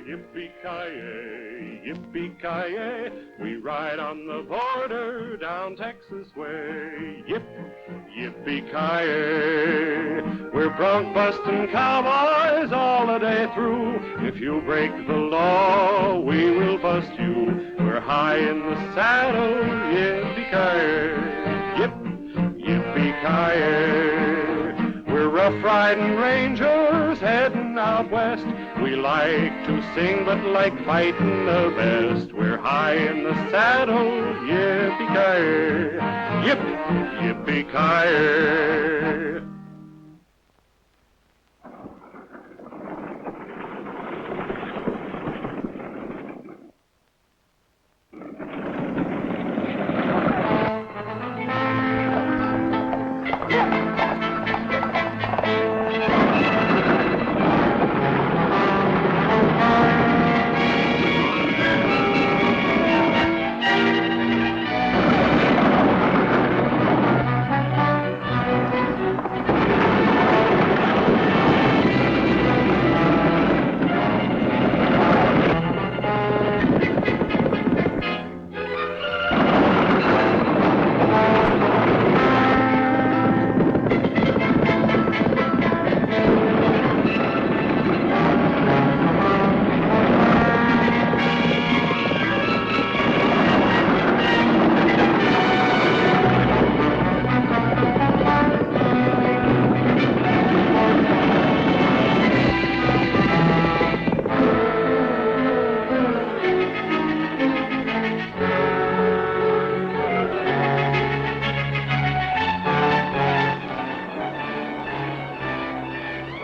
Yippee-ki-yay, yippee-ki-yay, we ride on the border down Texas way. Yippee-ki-yay, we're bronc-busting cowboys all the day through. If you break the law, we will bust you. We're high in the saddle, yippee-ki-yay, yippee-ki-yay. We're rough-riding rangers heading out west. We like to sing but like fighting the best. We're high in the saddle, yippee-ki-yay, yippee-ki-yay.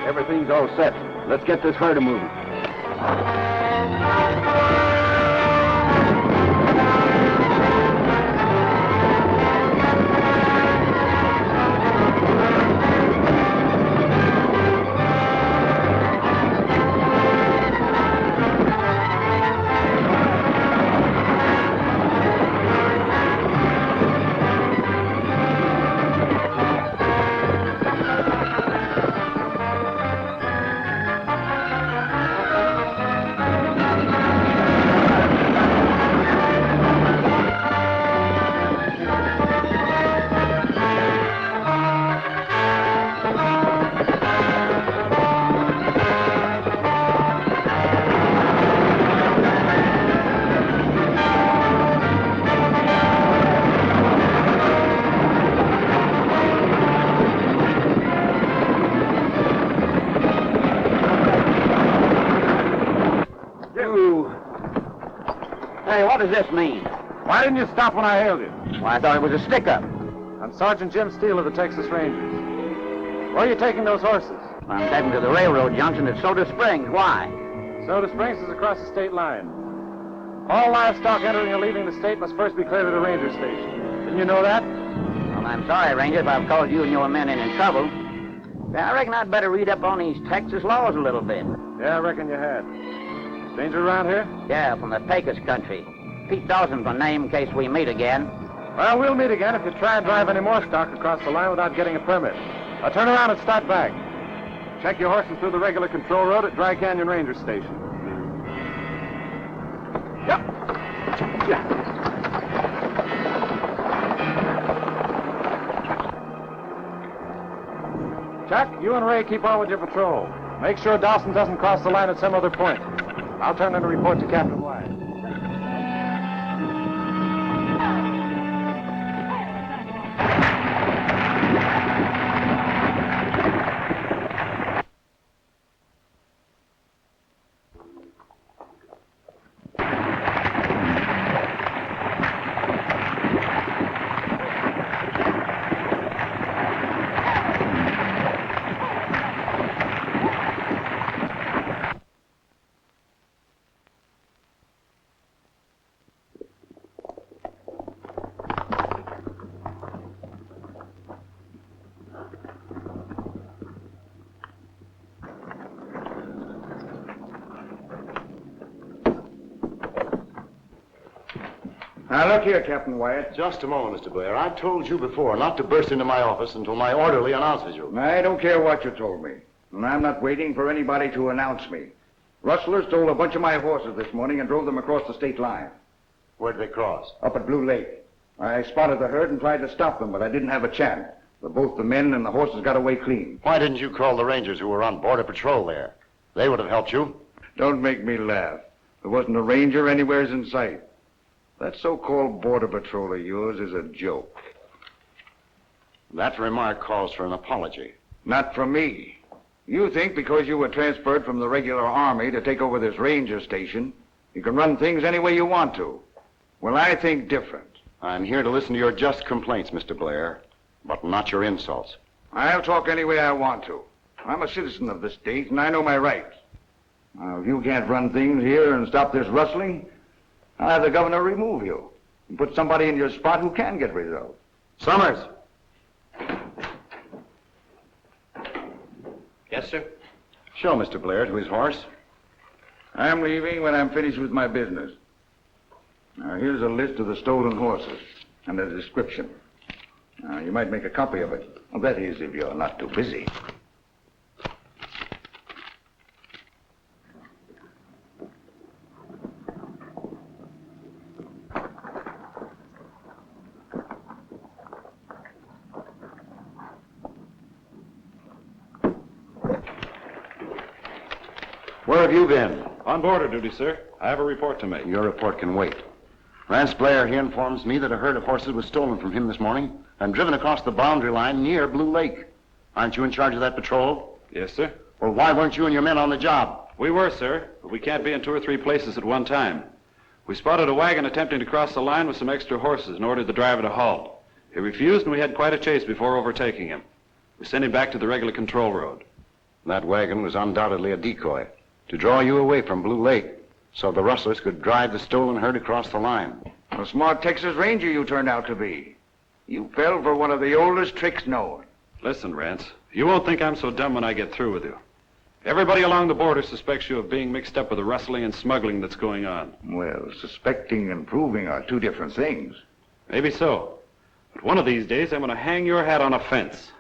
Everything's all set. Let's get this herd moving. What does this mean? Why didn't you stop when I hailed you? Well, I thought it was a stick-up. I'm Sergeant Jim Steele of the Texas Rangers. Where are you taking those horses? I'm heading to the railroad junction at Soda Springs. Why? Soda Springs is across the state line. All livestock entering or leaving the state must first be cleared at a ranger station. Didn't you know that? Well, I'm sorry, Ranger, if I've caused you and your men in trouble. I reckon I'd better read up on these Texas laws a little bit. Yeah, I reckon you had. Stranger around here? Yeah, from the Pecos country. Pete Dawson's my name in case we meet again. Well, we'll meet again if you try and drive any more stock across the line without getting a permit. Now turn around and start back. Check your horses through the regular control road at Dry Canyon Ranger Station. Yep. Yeah. Chuck, you and Ray keep on with your patrol. Make sure Dawson doesn't cross the line at some other point. I'll turn in a report to Captain Wyatt. Now, look here, Captain Wyatt. Just a moment, Mr. Blair. I've told you before not to burst into my office until my orderly announces you. I don't care what you told me. And I'm not waiting for anybody to announce me. Rustlers stole a bunch of my horses this morning and drove them across the state line. Where'd they cross? Up at Blue Lake. I spotted the herd and tried to stop them, but I didn't have a chance. But both the men and the horses got away clean. Why didn't you call the Rangers who were on border patrol there? They would have helped you. Don't make me laugh. There wasn't a ranger anywhere in sight. That so-called border patrol of yours is a joke. That remark calls for an apology. Not from me. You think because you were transferred from the regular army to take over this ranger station, you can run things any way you want to. Well, I think different. I'm here to listen to your just complaints, Mr. Blair, but not your insults. I'll talk any way I want to. I'm a citizen of this state, and I know my rights. Now, if you can't run things here and stop this rustling, I'll have the governor remove you and put somebody in your spot who can get results. Summers! Yes, sir? Show Mr. Blair to his horse. I'm leaving when I'm finished with my business. Now, here's a list of the stolen horses and a description. Now, you might make a copy of it. Well, that is, if you're not too busy. Where have you been? On border duty, sir. I have a report to make. Your report can wait. Rance Blair here informs me that a herd of horses was stolen from him this morning and driven across the boundary line near Blue Lake. Aren't you in charge of that patrol? Yes, sir. Well, why weren't you and your men on the job? We were, sir, but we can't be in 2 or 3 places at one time. We spotted a wagon attempting to cross the line with some extra horses and ordered the driver to halt. He refused, and we had quite a chase before overtaking him. We sent him back to the regular control road. That wagon was undoubtedly a decoy to draw you away from Blue Lake so the rustlers could drive the stolen herd across the line. A smart Texas Ranger you turned out to be. You fell for one of the oldest tricks known. Listen, Rance, you won't think I'm so dumb when I get through with you. Everybody along the border suspects you of being mixed up with the rustling and smuggling that's going on. Well, suspecting and proving are 2 different things. Maybe so. But one of these days, I'm going to hang your hat on a fence.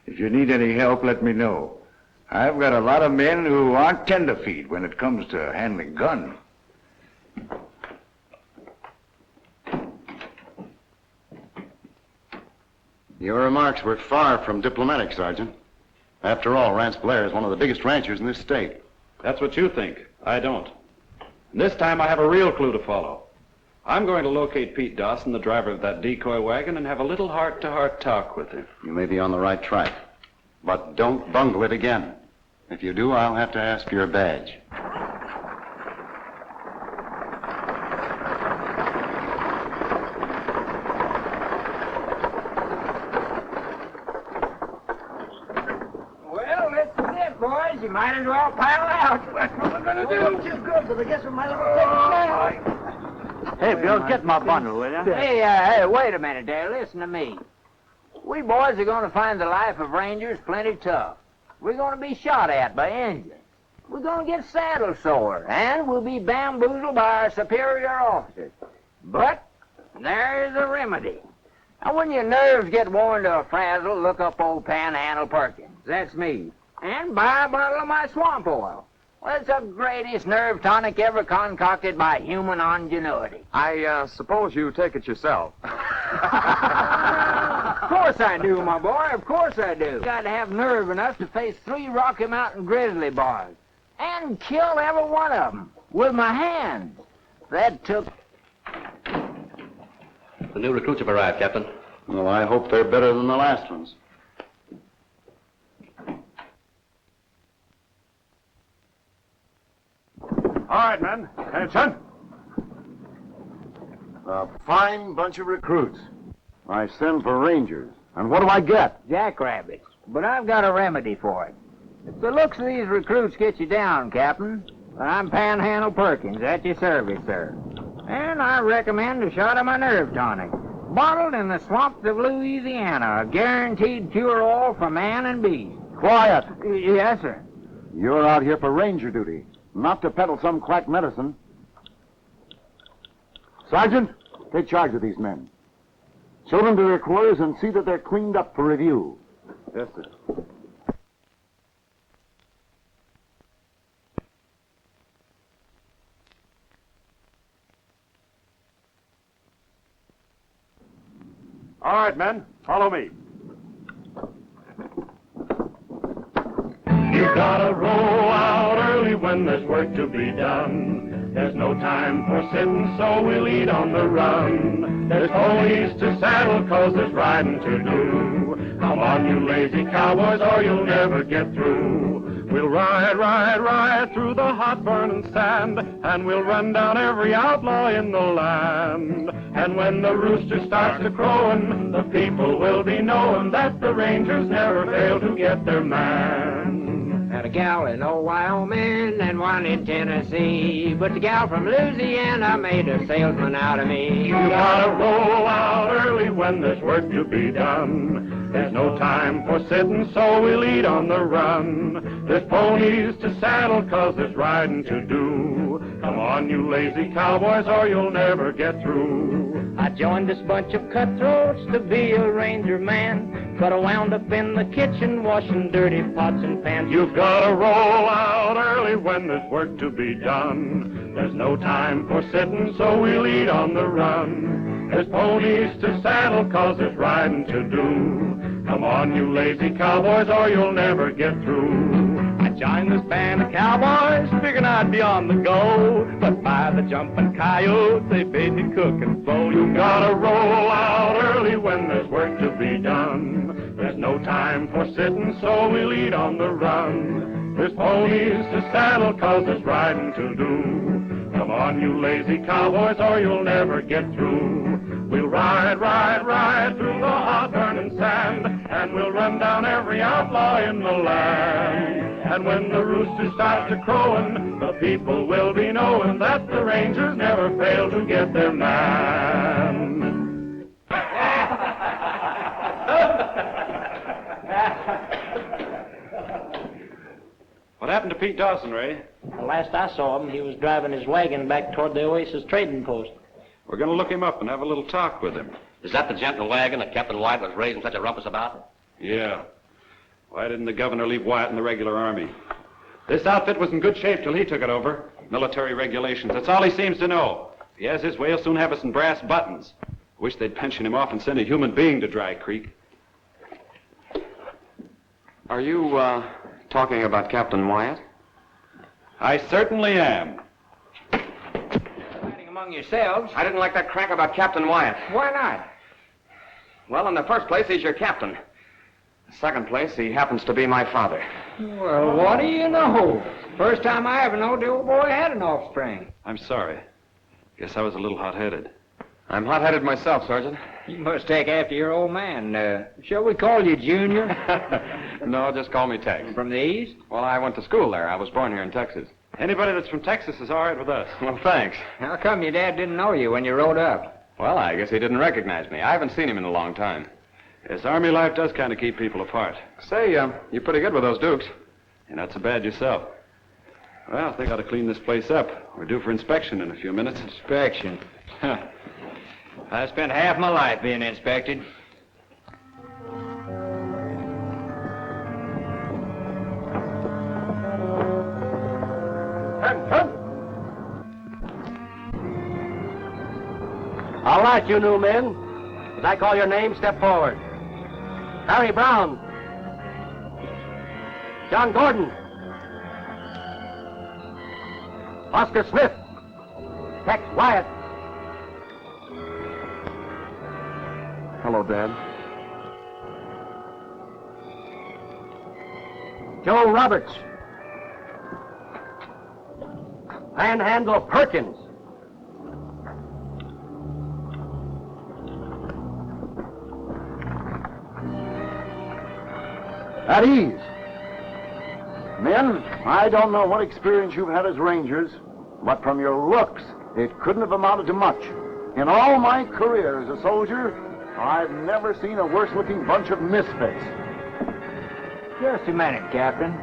If you need any help, let me know. I've got a lot of men who aren't tenderfeet when it comes to handling guns. Your remarks were far from diplomatic, Sergeant. After all, Rance Blair is one of the biggest ranchers in this state. That's what you think. I don't. And this time I have a real clue to follow. I'm going to locate Pete Dawson, the driver of that decoy wagon, and have a little heart-to-heart talk with him. You may be on the right track, but don't bungle it again. If you do, I'll have to ask for your badge. Well, this is it, boys. You might as well pile out. What we're going to do? Too good, but I guess we might as well take a stand. Hey, Bill, get my bundle, will you? Hey, wait a minute there. Listen to me. We boys are going to find the life of Rangers plenty tough. We're going to be shot at by Indians. We're going to get saddle sore, and we'll be bamboozled by our superior officers. But there's a remedy. Now, when your nerves get worn to a frazzle, look up old Panhandle Perkins. That's me. And buy a bottle of my swamp oil. Well, it's the greatest nerve tonic ever concocted by human ingenuity. I suppose you take it yourself. Of course I do, my boy. Of course I do. Got to have nerve enough to face 3 Rocky Mountain grizzly bars and kill every one of them with my hands. That took... The new recruits have arrived, Captain. Well, I hope they're better than the last ones. All right, men. Attention. A fine bunch of recruits. I send for Rangers. And what do I get? jackrabbits. But I've got a remedy for it. If the looks of these recruits get you down, Captain, I'm Panhandle Perkins at your service, sir. And I recommend a shot of my nerve tonic. Bottled in the swamps of Louisiana, a guaranteed cure-all for man and beast. Quiet. Yes, sir. You're out here for ranger duty, not to peddle some quack medicine. Sergeant, take charge of these men. Show them to their quarters and see that they're cleaned up for review. Yes, sir. All right, men, follow me. You gotta roll out early when there's work to be done. There's no time for sitting, so we'll eat on the run. There's ponies to saddle, 'cause there's riding to do. Come on, you lazy cowboys, or you'll never get through. We'll ride, ride, ride through the hot burning sand, and we'll run down every outlaw in the land. And when the rooster starts to crowing, the people will be knowing that the Rangers never fail to get their man. Had a gal in old Wyoming and one in Tennessee, but the gal from Louisiana made a salesman out of me. You gotta roll out early when there's work to be done. There's no time for sitting, so we'll eat on the run. There's ponies to saddle, 'cause there's riding to do. Come on, you lazy cowboys, or you'll never get through. I joined this bunch of cutthroats to be a ranger man, but I wound up in the kitchen washing dirty pots and pans. You've gotta roll out early when there's work to be done. There's no time for sitting, so we'll eat on the run. There's ponies to saddle, 'cause there's riding to do. Come on, you lazy cowboys, or you'll never get through. I joined this band of cowboys, figuring I'd be on the go, but by the jumping coyotes, they bade me cook and bowl. You gotta roll out early when there's work to be done. There's no time for sitting, so we'll eat on the run. There's ponies to saddle, 'cause there's riding to do. Come on, you lazy cowboys, or you'll never get through. We'll ride, ride, ride through the hot burning sand, and we'll run down every outlaw in the land. And when the rooster starts to crowing, the people will be knowing that the Rangers never fail to get their man. What happened to Pete Dawson, Ray? The last I saw him, he was driving his wagon back toward the Oasis trading post. We're going to look him up and have a little talk with him. Is that the gent in the wagon that Captain White was raising such a rumpus about? Yeah. Why didn't the governor leave Wyatt in the regular army? This outfit was in good shape till he took it over. Military regulations, that's all he seems to know. If he has his way, he'll soon have us in brass buttons. Wish they'd pension him off and send a human being to Dry Creek. Are you, talking about Captain Wyatt? I certainly am. Fighting among yourselves. I didn't like that crank about Captain Wyatt. Why not? Well, in the first place, he's your captain. In the second place, he happens to be my father. Well, what do you know? First time I ever knowed the old boy had an offspring. I'm sorry. Guess I was a little hot-headed. I'm hot-headed myself, Sergeant. You must take after your old man. Shall we call you Junior? No, just call me Tex. From the East? Well, I went to school there. I was born here in Texas. Anybody that's from Texas is all right with us. Well, thanks. How come your dad didn't know you when you rode up? Well, I guess he didn't recognize me. I haven't seen him in a long time. Yes, Army life does kind of keep people apart. Say, you're pretty good with those dukes. You're not so bad yourself. Well, I think I ought to clean this place up. We're due for inspection in a few minutes. Inspection. I spent half my life being inspected. All right, you new men. As I call your name, step forward. Harry Brown. John Gordon. Oscar Smith. Tex Wyatt. Hello, Dad. Joe Roberts. Panhandle Perkins. At ease. Men, I don't know what experience you've had as Rangers, but from your looks, it couldn't have amounted to much. In all my career as a soldier, I've never seen a worse-looking bunch of misfits. Just a minute, Captain.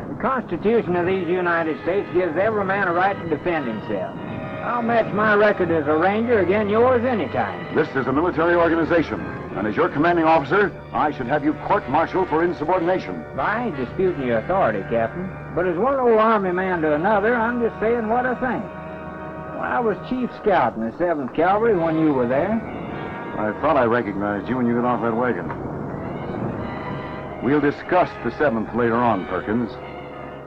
The Constitution of these United States gives every man a right to defend himself. I'll match my record as a Ranger against yours anytime. This is a military organization, and as your commanding officer, I should have you court-martialed for insubordination. I ain't disputing your authority, Captain, but as one old Army man to another, I'm just saying what I think. Well, I was chief scout in the 7th Cavalry when you were there. I thought I recognized you when you got off that wagon. We'll discuss the 7th later on, Perkins.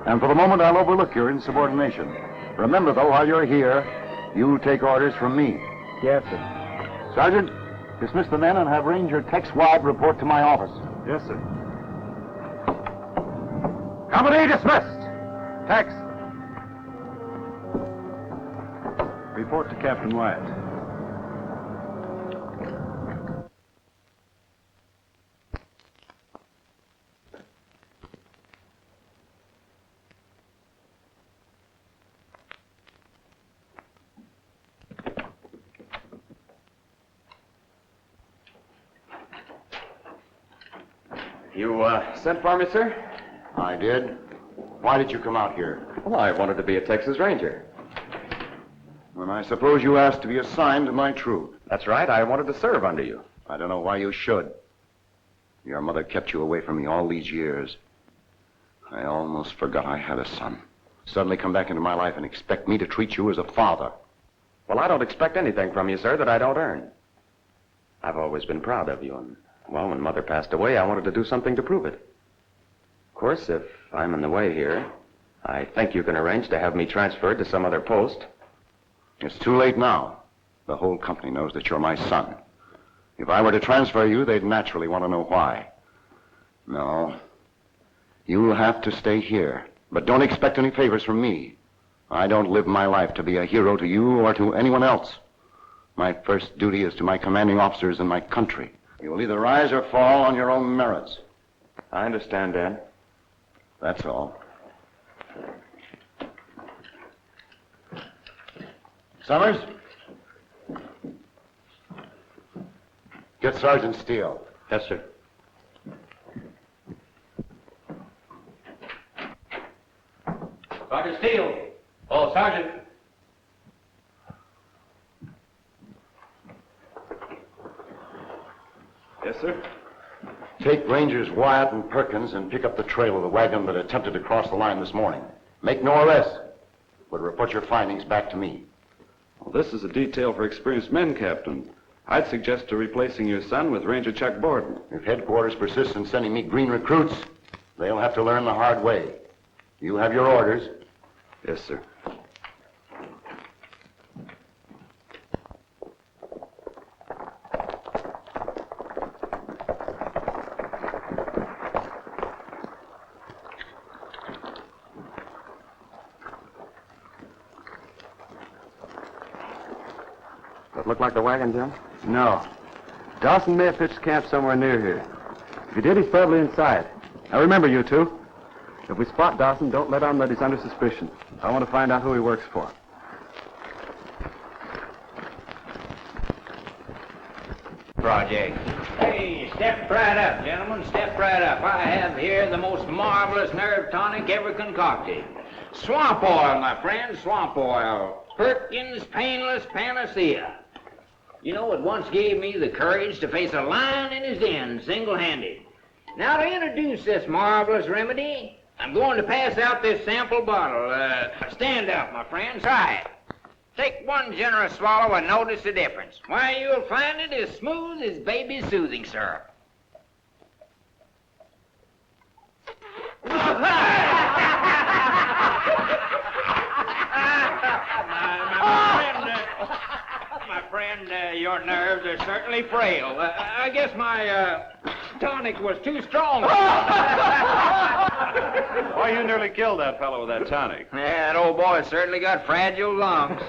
And for the moment, I'll overlook your insubordination. Remember, though, while you're here, you take orders from me. Yes, sir. Sergeant, dismiss the men and have Ranger Tex Wyatt report to my office. Yes, sir. Company dismissed. Tex. Report to Captain Wyatt. You, sent for me, sir? I did. Why did you come out here? Well, I wanted to be a Texas Ranger. Well, I suppose you asked to be assigned to my troop. That's right. I wanted to serve under you. I don't know why you should. Your mother kept you away from me all these years. I almost forgot I had a son. Suddenly come back into my life and expect me to treat you as a father. Well, I don't expect anything from you, sir, that I don't earn. I've always been proud of you, and, well, when Mother passed away, I wanted to do something to prove it. Of course, if I'm in the way here, I think you can arrange to have me transferred to some other post. It's too late now. The whole company knows that you're my son. If I were to transfer you, they'd naturally want to know why. No. You'll have to stay here. But don't expect any favors from me. I don't live my life to be a hero to you or to anyone else. My first duty is to my commanding officers and my country. You will either rise or fall on your own merits. I understand, Dad. That's all. Summers? Get Sergeant Steele. Yes, sir. Sergeant Steele. Oh, Sergeant. Yes, sir. Take Rangers Wyatt and Perkins and pick up the trail of the wagon that attempted to cross the line this morning. Make no arrests, but report your findings back to me. Well, this is a detail for experienced men, Captain. I'd suggest replacing your son with Ranger Chuck Borden. If headquarters persists in sending me green recruits, they'll have to learn the hard way. You have your orders. Yes, sir. Does it look like the wagon, Jim? No. Dawson may have pitched camp somewhere near here. If he did, he's probably inside. Now remember, you two, if we spot Dawson, don't let on that he's under suspicion. I want to find out who he works for. Project. Hey, step right up, gentlemen. Step right up. I have here the most marvelous nerve tonic ever concocted. Swamp oil, my friend, swamp oil. Perkins' painless panacea. You know, it once gave me the courage to face a lion in his den, single-handed. Now, to introduce this marvelous remedy, I'm going to pass out this sample bottle. Stand up, my friend. Try it. Take one generous swallow and notice the difference. Why, you'll find it as smooth as baby soothing syrup. My friend, your nerves are certainly frail. I guess my tonic was too strong. Why, you nearly killed that fellow with that tonic. Yeah, that old boy certainly got fragile lungs.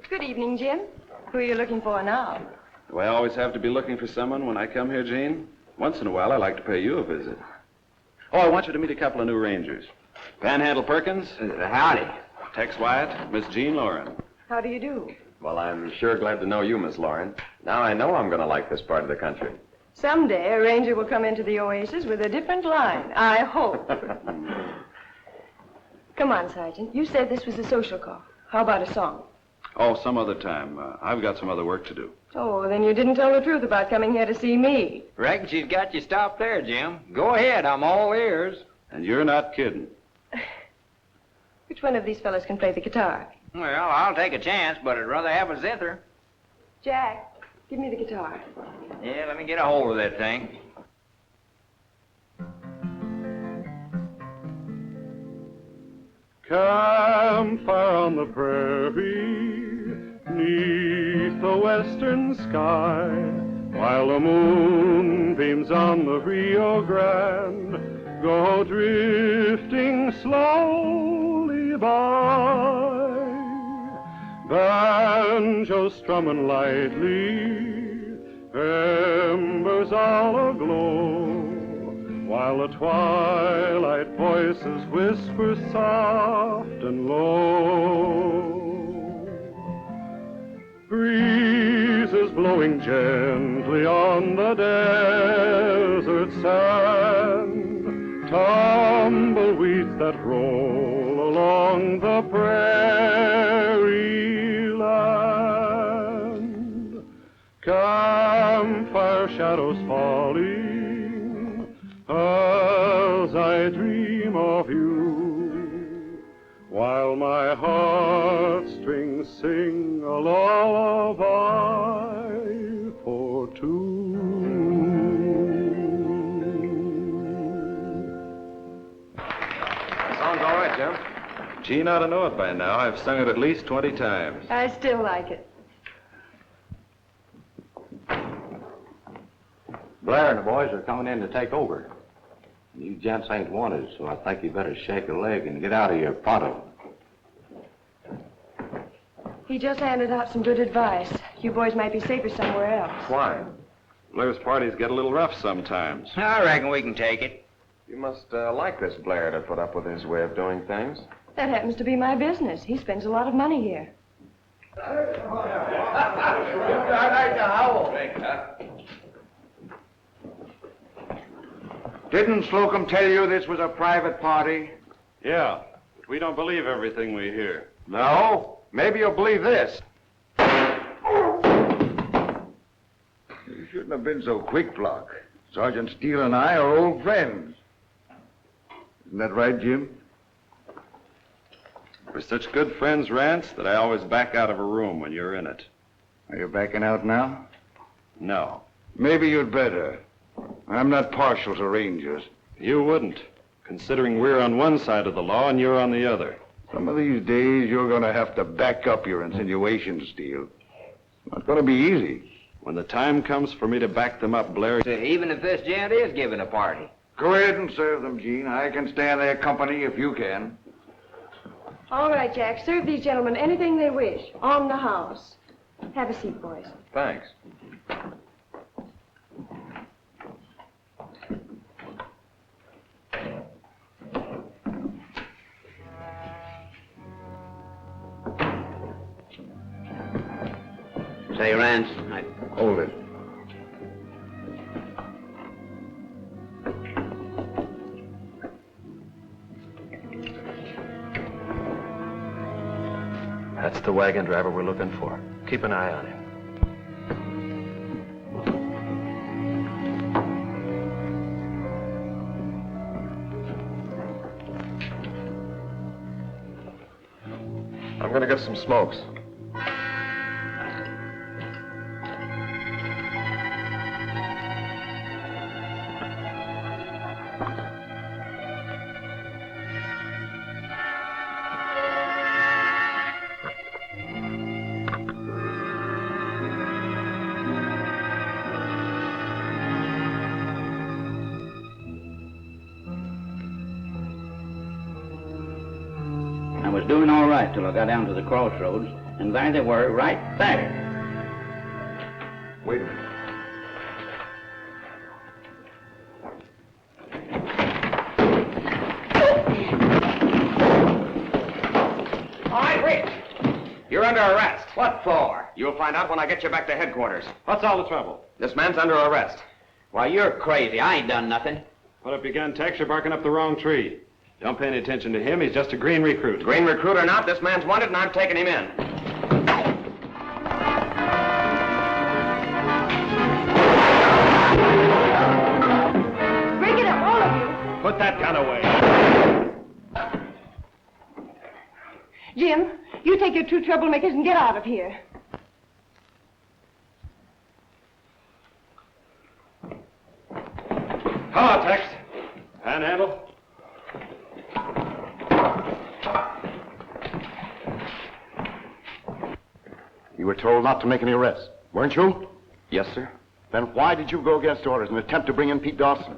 Good evening, Jim. Who are you looking for now? Do I always have to be looking for someone when I come here, Jean? Once in a while, I like to pay you a visit. Oh, I want you to meet a couple of new Rangers. Panhandle Perkins. Howdy. Tex Wyatt, Miss Jean Loren. How do you do? Well, I'm sure glad to know you, Miss Loren. Now I know I'm going to like this part of the country. Someday a ranger will come into the oasis with a different line. I hope. Come on, Sergeant. You said this was a social call. How about a song? Oh, some other time. I've got some other work to do. Oh, then you didn't tell the truth about coming here to see me. Reckon she's got you stopped there, Jim. Go ahead, I'm all ears. And you're not kidding. Which one of these fellas can play the guitar? Well, I'll take a chance, but I'd rather have a zither. Jack, Give me the guitar. Yeah, let me get a hold of that thing. Campfire on the prairie, 'neath the western sky, while the moonbeams on the Rio Grande go drifting slowly by. Banjo strumming lightly, embers all aglow, while the twilight voices whisper soft and low. Breezes blowing gently on the desert sand, tumbleweeds that roll along the prairie land. Campfire shadows falling as I dream of you, while my heartstrings sing a lullaby for two. Sounds all right, Jim. Gene ought to know it by now. I've sung it at least 20 times. I still like it. Blair and the boys are coming in to take over. You gents ain't wanted, so I think you better shake a leg and get out of your pronto. He just handed out some good advice. You boys might be safer somewhere else. Why? Blair's parties get a little rough sometimes. I reckon we can take it. You must like this Blair to put up with his way of doing things. That happens to be my business. He spends a lot of money here. Didn't Slocum tell you this was a private party? Yeah, but we don't believe everything we hear. No? Maybe you'll believe this. You shouldn't have been so quick, Flock. Sergeant Steele and I are old friends. Isn't that right, Jim? We're such good friends, Rance, that I always back out of a room when you're in it. Are you backing out now? No. Maybe you'd better. I'm not partial to Rangers. You wouldn't, considering we're on one side of the law and you're on the other. Some of these days, you're going to have to back up your insinuations, Steele. It's not going to be easy. When the time comes for me to back them up, Blair... Even if this gent is giving a party. Go ahead and serve them, Gene. I can stand their company if you can. All right, Jack. Serve these gentlemen anything they wish. On the house. Have a seat, boys. Thanks. Say, Rance, Hold it. That's the wagon driver we're looking for. Keep an eye on him. I'm gonna get some smokes. I was doing all right till I got down to the crossroads, and there they were, right there. Wait a minute. All right, Rick. You're under arrest. What for? You'll find out when I get you back to headquarters. What's all the trouble? This man's under arrest. Why, you're crazy. I ain't done nothing. What if you gun Tex, you're barking up the wrong tree. Don't pay any attention to him. He's just a green recruit. Green recruit or not, this man's wanted and I'm taking him in. Break it up, all of you. Put that gun away. Jim, you take your two troublemakers and get out of here. You were told not to make any arrests, weren't you? Yes, sir. Then why did you go against orders and attempt to bring in Pete Dawson?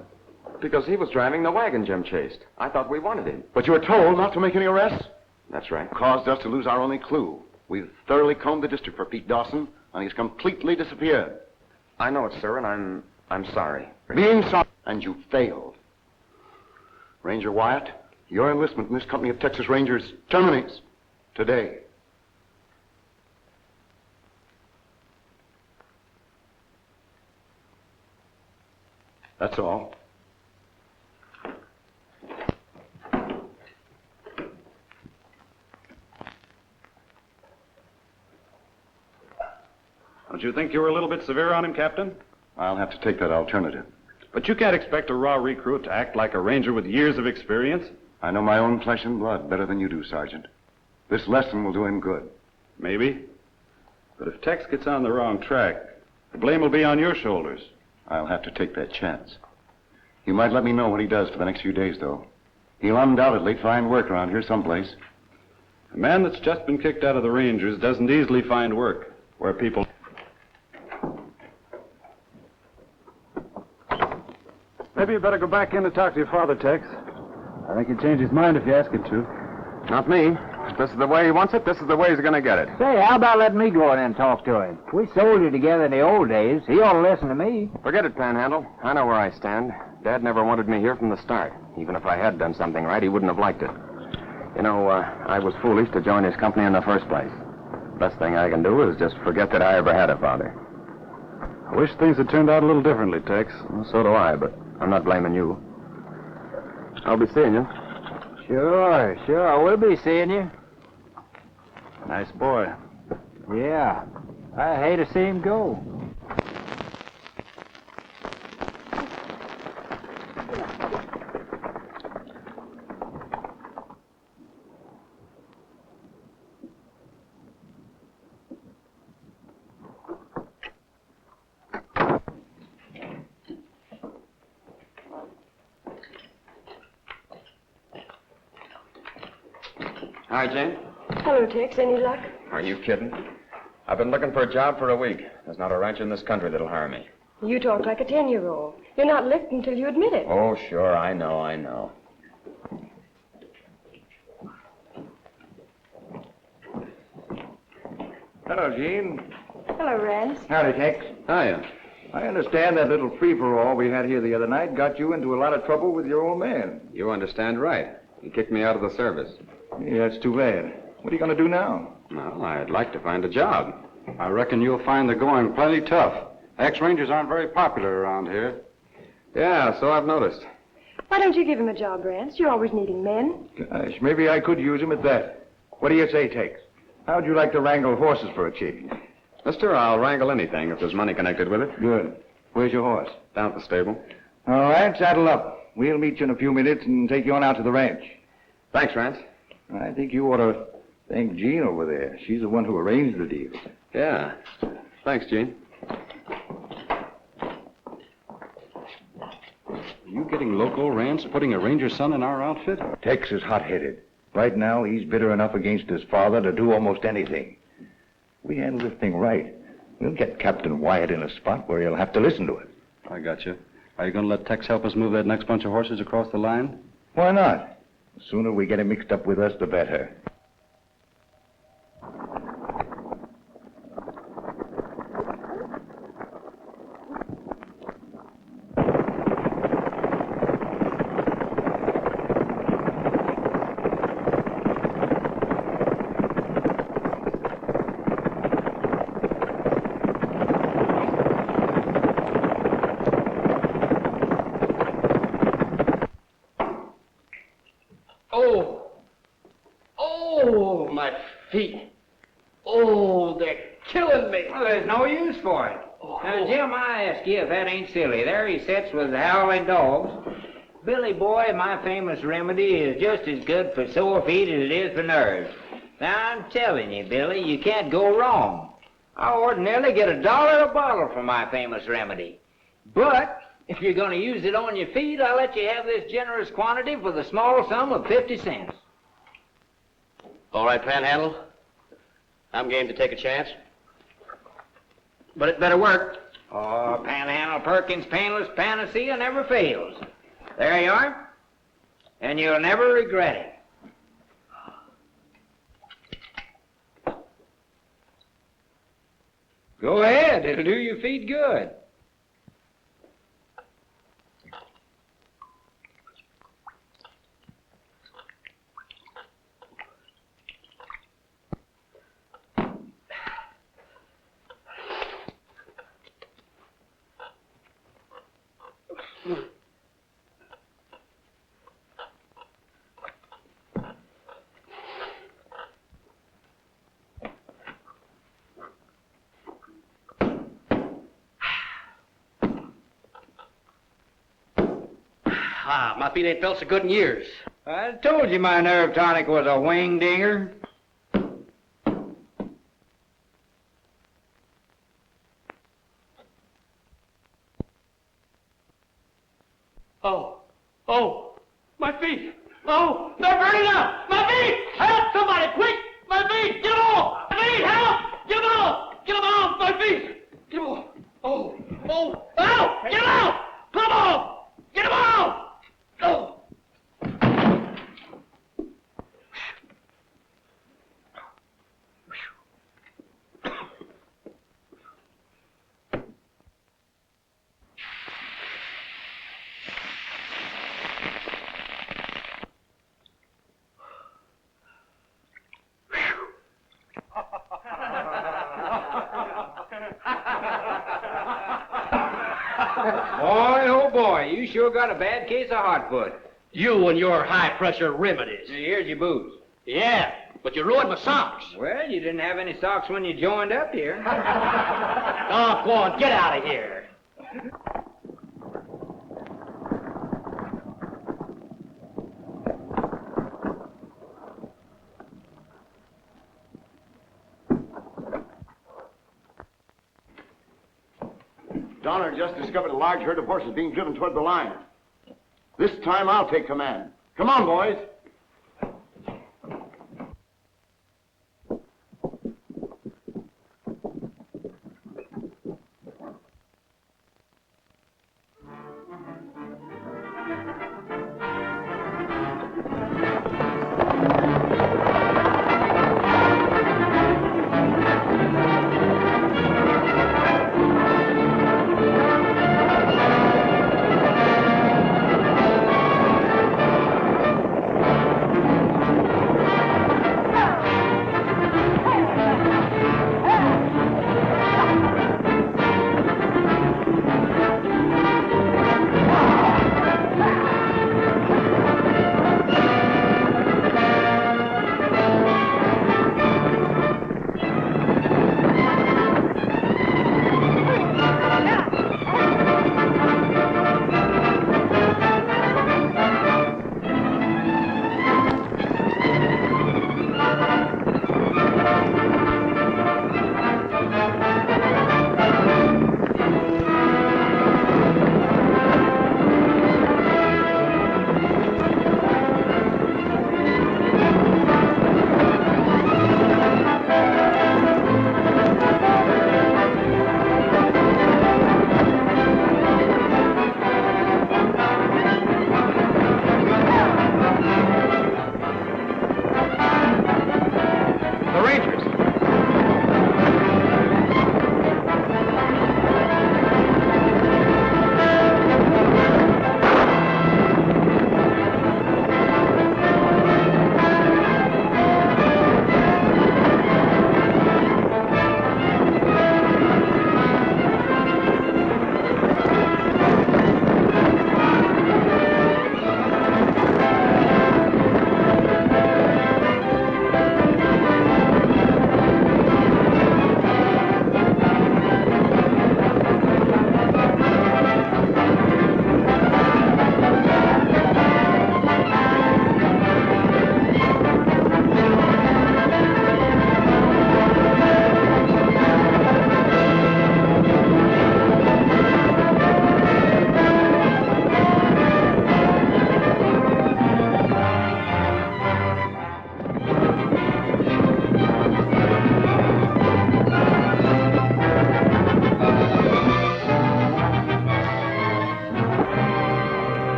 Because he was driving the wagon Jim chased. I thought we wanted him. But you were told not to make any arrests? That's right. Caused us to lose our only clue. We've thoroughly combed the district for Pete Dawson, and he's completely disappeared. I know it, sir, and I'm sorry. Being sorry, and you failed. Ranger Wyatt, your enlistment in this company of Texas Rangers terminates today. That's all. Don't you think you were a little bit severe on him, Captain? I'll have to take that alternative. But you can't expect a raw recruit to act like a ranger with years of experience. I know my own flesh and blood better than you do, Sergeant. This lesson will do him good. Maybe. But if Tex gets on the wrong track, the blame will be on your shoulders. I'll have to take that chance. You might let me know what he does for the next few days, though. He'll undoubtedly find work around here someplace. A man that's just been kicked out of the Rangers doesn't easily find work where people... Maybe you better go back in and talk to your father, Tex. I think he'd change his mind if you ask him to. Not me. If this is the way he wants it, this is the way he's going to get it. Say, how about letting me go in and talk to him? We soldiered together in the old days. He ought to listen to me. Forget it, Panhandle. I know where I stand. Dad never wanted me here from the start. Even if I had done something right, he wouldn't have liked it. You know, I was foolish to join his company in the first place. Best thing I can do is just forget that I ever had a father. I wish things had turned out a little differently, Tex. Well, so do I, but I'm not blaming you. I'll be seeing you. Sure. We'll be seeing you. Nice boy. Yeah. I hate to see him go. Hi, Jane. Hello, Tex. Any luck? Are you kidding? I've been looking for a job for a week. There's not a rancher in this country that'll hire me. You talk like a 10-year-old. You're not licked until you admit it. Oh, sure, I know. Hello, Gene. Hello, Rance. Howdy, Tex. Hiya. I understand that little free-for-all we had here the other night got you into a lot of trouble with your old man. You understand right. He kicked me out of the service. Yeah, that's too bad. What are you going to do now? Well, I'd like to find a job. I reckon you'll find the going plenty tough. Ex-Rangers aren't very popular around here. Yeah, so I've noticed. Why don't you give him a job, Rance? You're always needing men. Gosh, maybe I could use him at that. What do you say, Tex? How'd you like to wrangle horses for a change? Mister, I'll wrangle anything if there's money connected with it. Good. Where's your horse? Down at the stable. All right, saddle up. We'll meet you in a few minutes and take you on out to the ranch. Thanks, Rance. I think you ought to thank Jean over there. She's the one who arranged the deal. Yeah. Thanks, Gene. You getting loco, Rance, putting a ranger son in our outfit? Tex is hot-headed. Right now, he's bitter enough against his father to do almost anything. We handle this thing right. We'll get Captain Wyatt in a spot where he'll have to listen to it. I got you. Are you going to let Tex help us move that next bunch of horses across the line? Why not? The sooner we get him mixed up with us, the better. Oh, my feet. Oh, they're killing me. Well, there's no use for it. Now, Jim, I ask you if that ain't silly. There he sits with the howling dogs. Billy boy, my famous remedy is just as good for sore feet as it is for nerves. Now, I'm telling you, Billy, you can't go wrong. I ordinarily get $1 a bottle for my famous remedy. But if you're going to use it on your feet, I'll let you have this generous quantity for the small sum of 50 cents. All right, Panhandle. I'm game to take a chance. But it better work. Oh, Panhandle Perkins' painless panacea never fails. There you are. And you'll never regret it. Go ahead. It'll do your feet good. Ah, my feet ain't felt so good in years. I told you my nerve tonic was a wing dinger. Oh, my feet. Oh, they're burning up. My feet. Help, somebody, quick. My feet. Get them off. My feet, help. Get them off. Get them off, my feet. Get them off. Oh, get them off. Put them off. Get them off. Oh. Boy, oh boy, you sure got a bad case of hot foot. You and your high-pressure remedies. Here's your boots. Yeah, but you ruined my socks. Well, you didn't have any socks when you joined up here. Oh, go on, get out of here. Donner just discovered a large herd of horses being driven toward the line. This time I'll take command. Come on, boys.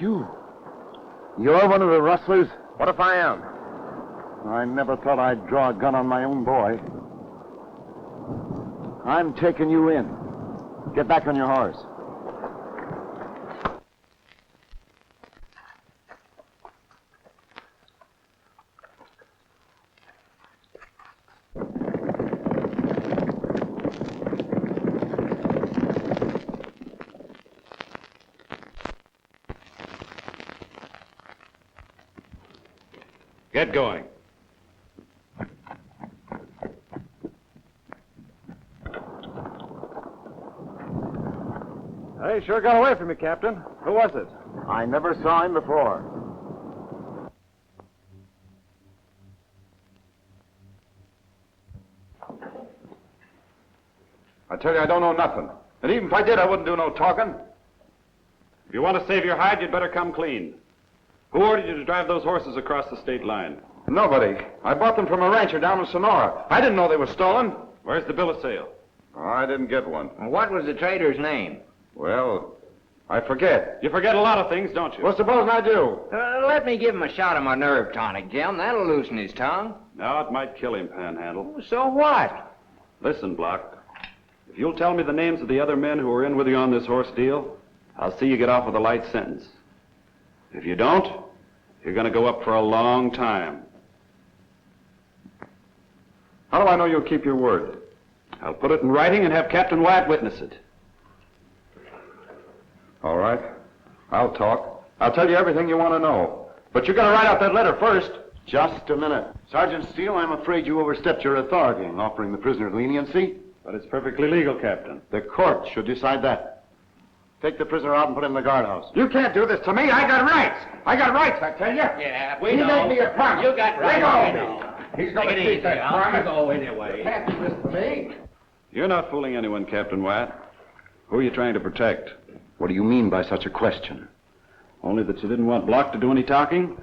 you? You're one of the rustlers? What if I am? I never thought I'd draw a gun on my own boy. I'm taking you in. Get back on your horse. Get going. He sure got away from you, Captain. Who was it? I never saw him before. I tell you, I don't know nothing. And even if I did, I wouldn't do no talking. If you want to save your hide, you'd better come clean. Who ordered you to drive those horses across the state line? Nobody. I bought them from a rancher down in Sonora. I didn't know they were stolen. Where's the bill of sale? Oh, I didn't get one. What was the trader's name? Well, I forget. You forget a lot of things, don't you? Well, supposing I do. Let me give him a shot of my nerve tonic, Jim. That'll loosen his tongue. No, it might kill him, Panhandle. So what? Listen, Block. If you'll tell me the names of the other men who were in with you on this horse deal, I'll see you get off with a light sentence. If you don't, you're going to go up for a long time. How do I know you'll keep your word? I'll put it in writing and have Captain Wyatt witness it. All right. I'll talk. I'll tell you everything you want to know. But you're going to write out that letter first. Just a minute. Sergeant Steele, I'm afraid you overstepped your authority in offering the prisoner leniency. But it's perfectly legal, Captain. The court should decide that. Take the prisoner out and put him in the guardhouse. You can't do this to me. I got rights. I got rights, I tell you. Yeah, He made me a promise. You got rights. Let go. He's going to keep that promise. I'll go anyway. You can't do this to me. You're not fooling anyone, Captain Wyatt. Who are you trying to protect? What do you mean by such a question? Only that you didn't want Block to do any talking?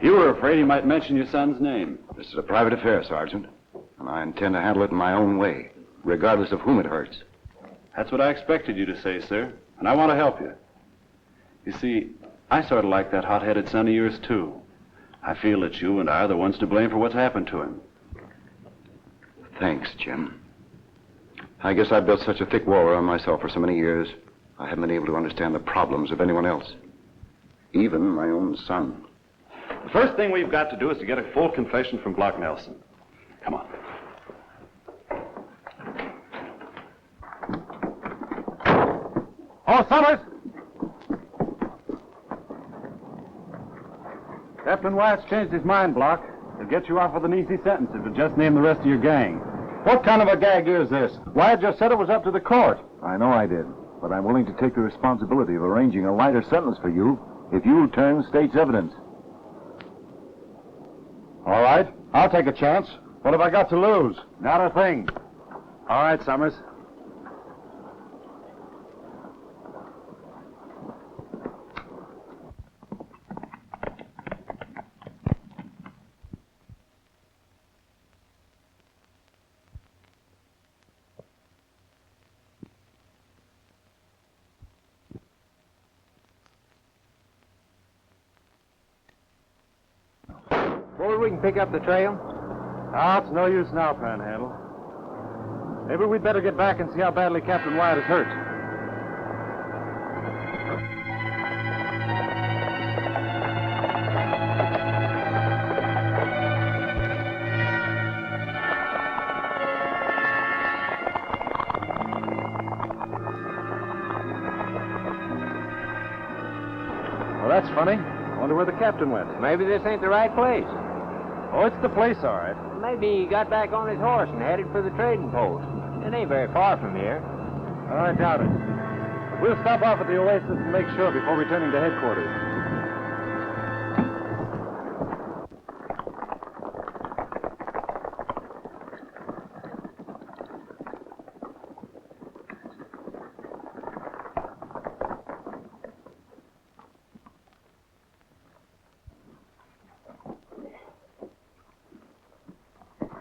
You were afraid he might mention your son's name. This is a private affair, Sergeant, and I intend to handle it in my own way, regardless of whom it hurts. That's what I expected you to say, sir, and I want to help you. You see, I sort of like that hot-headed son of yours, too. I feel that you and I are the ones to blame for what's happened to him. Thanks, Jim. I guess I've built such a thick wall around myself for so many years, I haven't been able to understand the problems of anyone else, even my own son. The first thing we've got to do is to get a full confession from Block Nelson. Come on. Oh, Summers! Captain Wyatt's changed his mind, Block. He'll get you off with an easy sentence if you just name the rest of your gang. What kind of a gag is this? Wyatt just said it was up to the court. I know I did, but I'm willing to take the responsibility of arranging a lighter sentence for you if you turn state's evidence. All right, I'll take a chance. What have I got to lose? Not a thing. All right, Summers. Before we can pick up the trail? Ah, it's no use now, Panhandle. Maybe we'd better get back and see how badly Captain Wyatt is hurt. Well, that's funny. I wonder where the captain went. Maybe this ain't the right place. Oh, it's the place, all right. Maybe he got back on his horse and headed for the trading post. It ain't very far from here. I doubt it. We'll stop off at the oasis and make sure before returning to headquarters.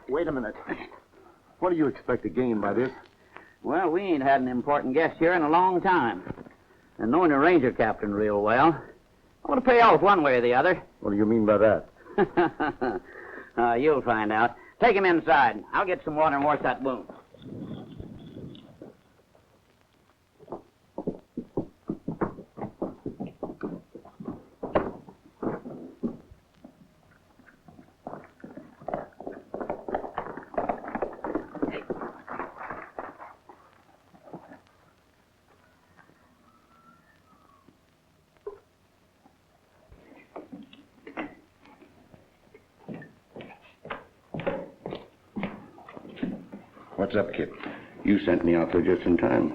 Wait a minute. What do you expect to gain by this? Well, we ain't had an important guest here in a long time. And knowing the ranger captain real well, going to pay off one way or the other. What do you mean by that? You'll find out. Take him inside. I'll get some water and wash that wound. What's up, Kip? You sent me out there just in time.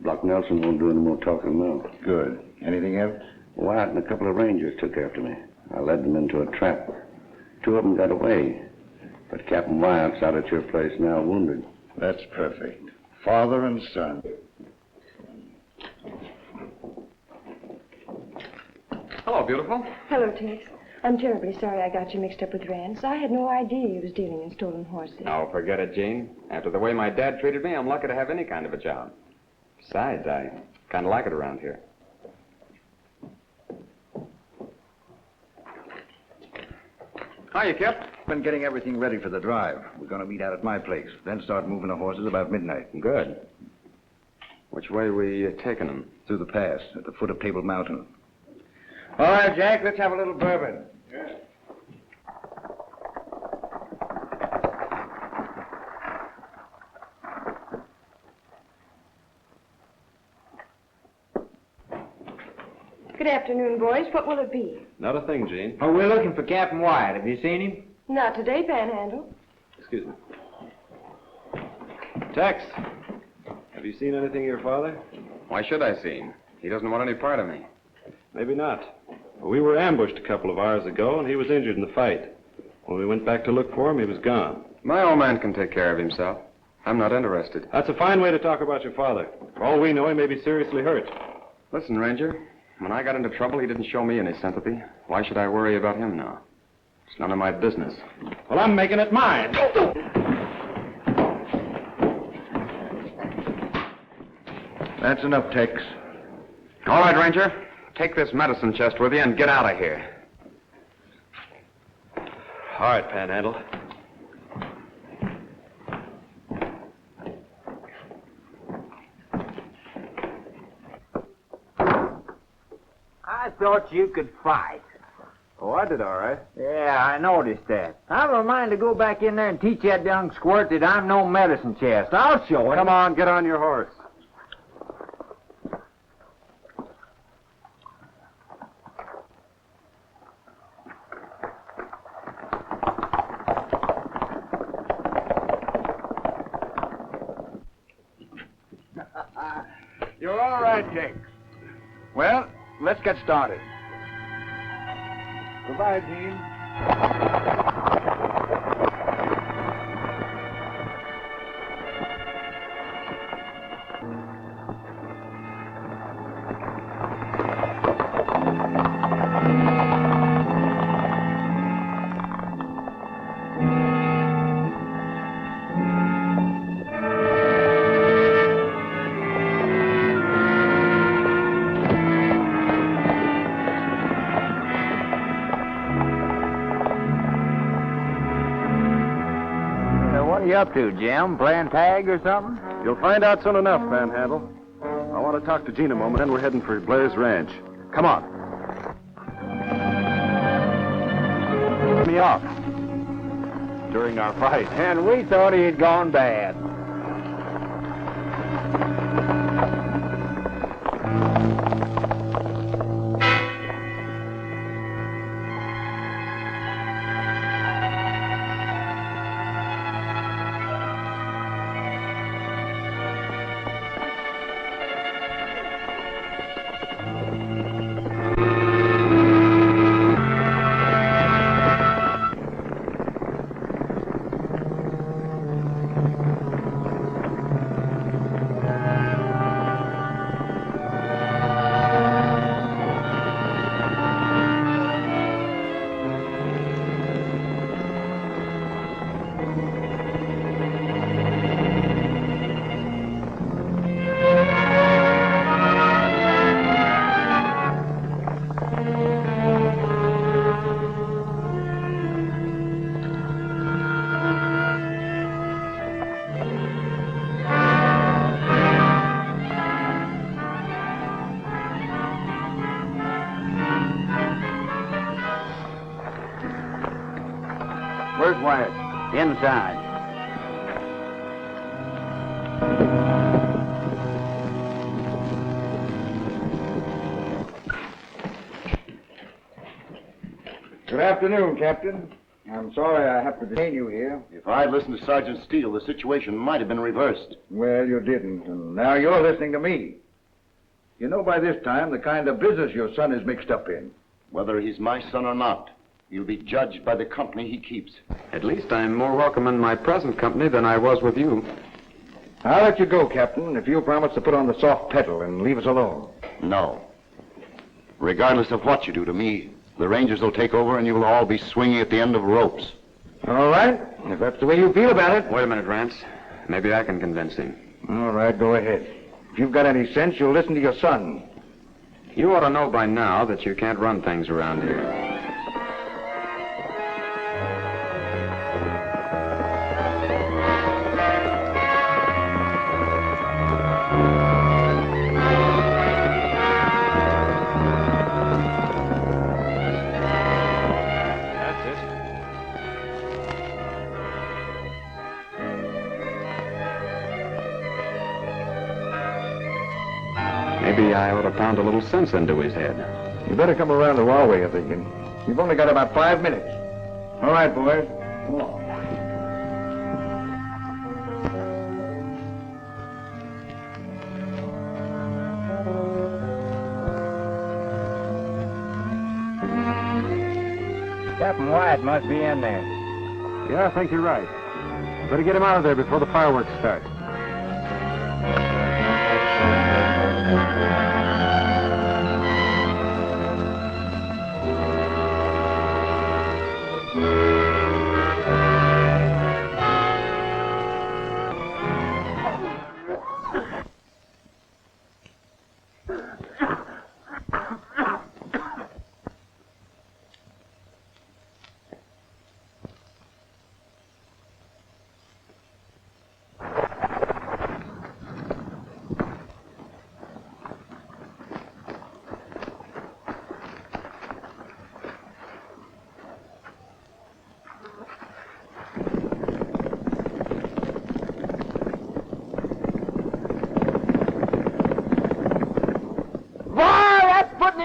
Block Nelson won't do any more talking now. Good. Anything else? Wyatt and a couple of rangers took after me. I led them into a trap. 2 of them got away. But Captain Wyatt's out at your place now, wounded. That's perfect. Father and son. Hello, beautiful. Hello, Tex. I'm terribly sorry I got you mixed up with Rance. I had no idea he was dealing in stolen horses. Oh, forget it, Jean. After the way my dad treated me, I'm lucky to have any kind of a job. Besides, I kind of like it around here. Hiya, Kip. Been getting everything ready for the drive. We're going to meet out at my place, then start moving the horses about midnight. Good. Which way we taking them? Through the pass, at the foot of Table Mountain. All right, Jack, let's have a little bourbon. Yeah. Good afternoon, boys. What will it be? Not a thing, Jean. Oh, we're looking for Captain Wyatt. Have you seen him? Not today, Panhandle. Excuse me. Tex, have you seen anything of your father? Why should I see him? He doesn't want any part of me. Maybe not. We were ambushed a couple of hours ago, and he was injured in the fight. When we went back to look for him, he was gone. My old man can take care of himself. I'm not interested. That's a fine way to talk about your father. For all we know, he may be seriously hurt. Listen, Ranger, when I got into trouble, he didn't show me any sympathy. Why should I worry about him now? It's none of my business. Well, I'm making it mine. That's enough, Tex. All right, Ranger. Take this medicine chest with you and get out of here. All right, Panhandle. I thought you could fight. Oh, I did all right. Yeah, I noticed that. I have a mind to go back in there and teach that young squirt that I'm no medicine chest. I'll show him. Come on, get on your horse. You're all right, Tex. Well, let's get started. Goodbye, Dean. What are you up to, Jim? Playing tag or something? You'll find out soon enough, Panhandle. I want to talk to Gene a moment, then we're heading for Blair's ranch. Come on. Me off. During our fight. And we thought he had gone bad. Where's Wyatt? Inside. Good afternoon, Captain. I'm sorry I have to detain you here. If I'd listened to Sergeant Steele, the situation might have been reversed. Well, you didn't, and now you're listening to me. You know by this time the kind of business your son is mixed up in. Whether he's my son or not, he'll be judged by the company he keeps. At least I'm more welcome in my present company than I was with you. I'll let you go, Captain, if you'll promise to put on the soft pedal and leave us alone. No. Regardless of what you do to me, the Rangers will take over and you'll all be swinging at the end of ropes. All right, if that's the way you feel about it. Wait a minute, Rance. Maybe I can convince him. All right, go ahead. If you've got any sense, you'll listen to your son. You ought to know by now that you can't run things around here. Maybe I ought to pound a little sense into his head. You better come around the raw way of thinking. You've only got about 5 minutes. All right, boys. Come on. Captain Wyatt must be in there. Yeah, I think you're right. Better get him out of there before the fireworks start.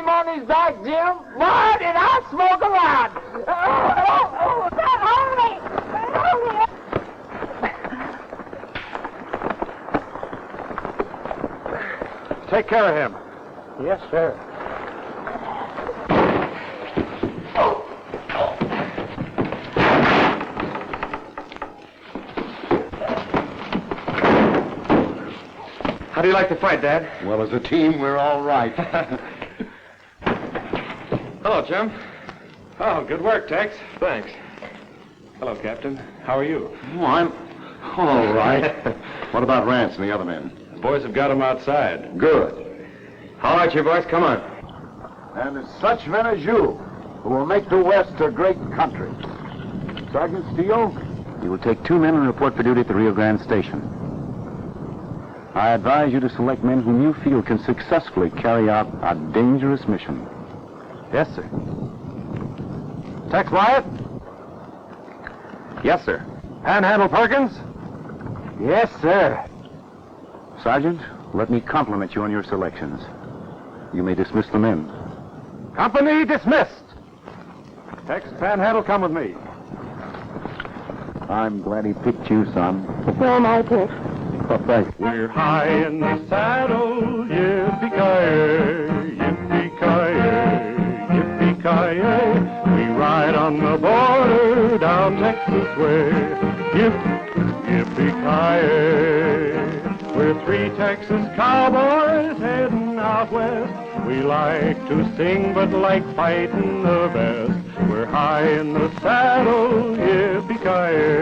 On his back, Jim. Why did I smoke a lot? Take care of him. Yes, sir. How do you like to fight, Dad? Well, as a team, we're all right. Hello, Jim. Oh, good work, Tex. Thanks. Hello, Captain. How are you? Oh, I'm all right. What about Rance and the other men? The boys have got him outside. Good. All right, you boys, come on. And it's such men as you who will make the West a great country. Sergeant Steele? You will take 2 men and report for duty at the Rio Grande Station. I advise you to select men whom you feel can successfully carry out a dangerous mission. Yes, sir. Tex Wyatt? Yes, sir. Panhandle Perkins? Yes, sir. Sergeant, let me compliment you on your selections. You may dismiss the men. Company dismissed. Tex Panhandle, come with me. I'm glad he picked you, son. So am I, Tex. Oh, thanks. We're high in the saddle, yippee-ki-yay, yippee-ki-yay, yippee-ki-yay. We ride on the border down Texas way, yippee-ki-yay. We're 3 Texas cowboys heading out west. We like to sing but like fighting the best. We're high in the saddle, yippee-ki-yay.